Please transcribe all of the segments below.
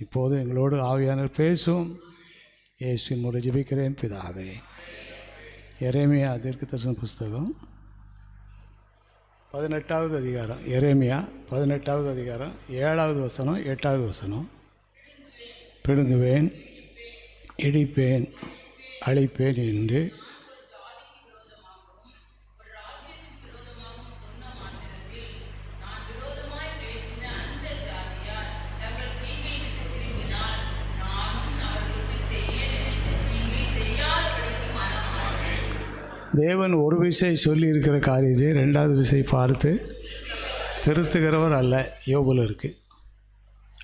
இப்போது எங்களோடு ஆவியானவர் பேசும். இயேசுவின் மூலம் ஜெபிக்கிறேன் பிதாவே. எரேமியா தீர்க்கதரிசன புஸ்தகம் 18வது அதிகாரம். எரேமியா 18வது அதிகாரம் 7வது வசனம் 8வது வசனம். பிடுங்குவேன், இடிப்பேன், அழிப்பேன் என்று தேவன் ஒரு விசை சொல்லியிருக்கிற காரியத்தை 2வது விசை பார்த்து திருத்துகிறவர் அல்ல. யோபுல இருக்குது.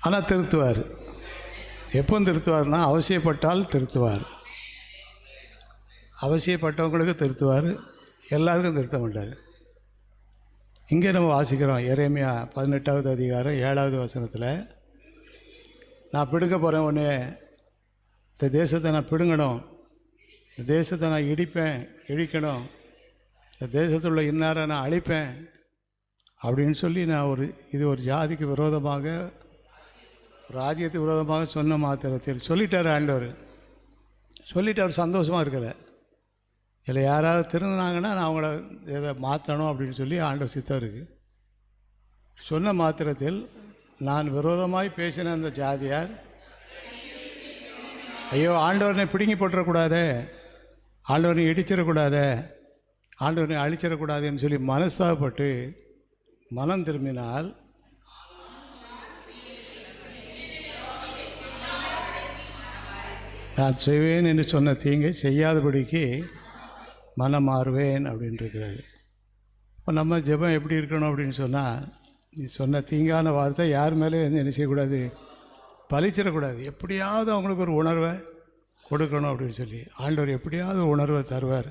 ஆனால் திருத்துவார். எப்போ திருத்துவார்னா அவசியப்பட்டால் திருத்துவார். அவசியப்பட்டவங்களுக்கு திருத்துவார், எல்லாருக்கும் திருத்த மாட்டார். இங்கே நம்ம வாசிக்கிறோம் எரேமியா 18வது அதிகாரம் 7வது வசனத்தில், நான் பிடுங்க போகிறேன், உடனே இந்த தேசத்தை நான் பிடுங்கணும், இந்த தேசத்தை நான் இழிக்கணும், இந்த தேசத்தில் உள்ள இன்னாரை நான் அழிப்பேன் அப்படின்னு சொல்லி நான் இது ஒரு ஜாதிக்கு விரோதமாக, ராஜ்யத்துக்கு விரோதமாக சொன்ன மாத்திரத்தில் சொல்லிட்டார் ஆண்டவர். சொல்லிட்டு அவர் சந்தோஷமாக இருக்கலை. இல்லை யாராவது திருந்தினாங்கன்னா நான் அவங்கள எதை மாற்றணும் அப்படின்னு சொல்லி ஆண்டவர் சித்தம் இருக்குது. சொன்ன மாத்திரத்தில் நான் விரோதமாய் பேசின அந்த ஜாதியார், ஐயோ ஆண்டவரனை பிடுங்கி போட்டுறக்கூடாதே, ஆண்டவனை இடிச்சிடக்கூடாது, ஆண்டவனை அழிச்சிடக்கூடாதுன்னு சொல்லி மனஸ்தாபப்பட்டு மனம் திரும்பினால் நான் செய்வேன் என்று சொன்ன தீங்கை செய்யாதபடிக்கு மனம் மாறுவேன் அப்படின்ட்டுருக்கிறாரு. இப்போ நம்ம ஜெபம் எப்படி இருக்கணும் அப்படின்னு சொன்னால், நீ சொன்ன தீங்கான வார்த்தை யார் மேலே என்ன செய்யக்கூடாது, பலிச்சிடக்கூடாது. எப்படியாவது அவங்களுக்கு ஒரு உணர்வை கொடுக்கணும் அப்படின்னு சொல்லி ஆண்டவர் எப்படியாவது உணர்வை தருவார்.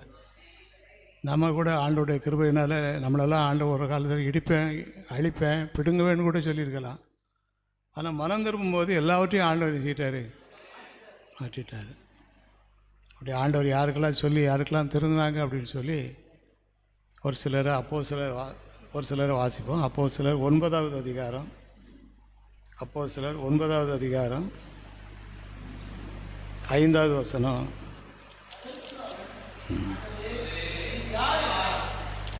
நம்ம கூட ஆண்டோடைய கிருபையினால் நம்மளெல்லாம் ஆண்டவர் ஒரு காலத்தில் இடிப்பேன், அழிப்பேன், பிடுங்குவேன்னு கூட சொல்லியிருக்கலாம். ஆனால் மனம் திரும்பும்போது எல்லாவற்றையும் ஆண்டவர் செய்யிட்டார், மாற்றிட்டார். அப்படி ஆண்டவர் யாருக்கெல்லாம் சொல்லி யாருக்கெல்லாம் திருந்தினாங்க அப்படின்னு சொல்லி ஒரு சிலரை ஒரு சிலரை வாசிப்போம். அப்போஸ்தலர் 9வது அதிகாரம், அப்போஸ்தலர் 9வது அதிகாரம் 5வது வசனம்.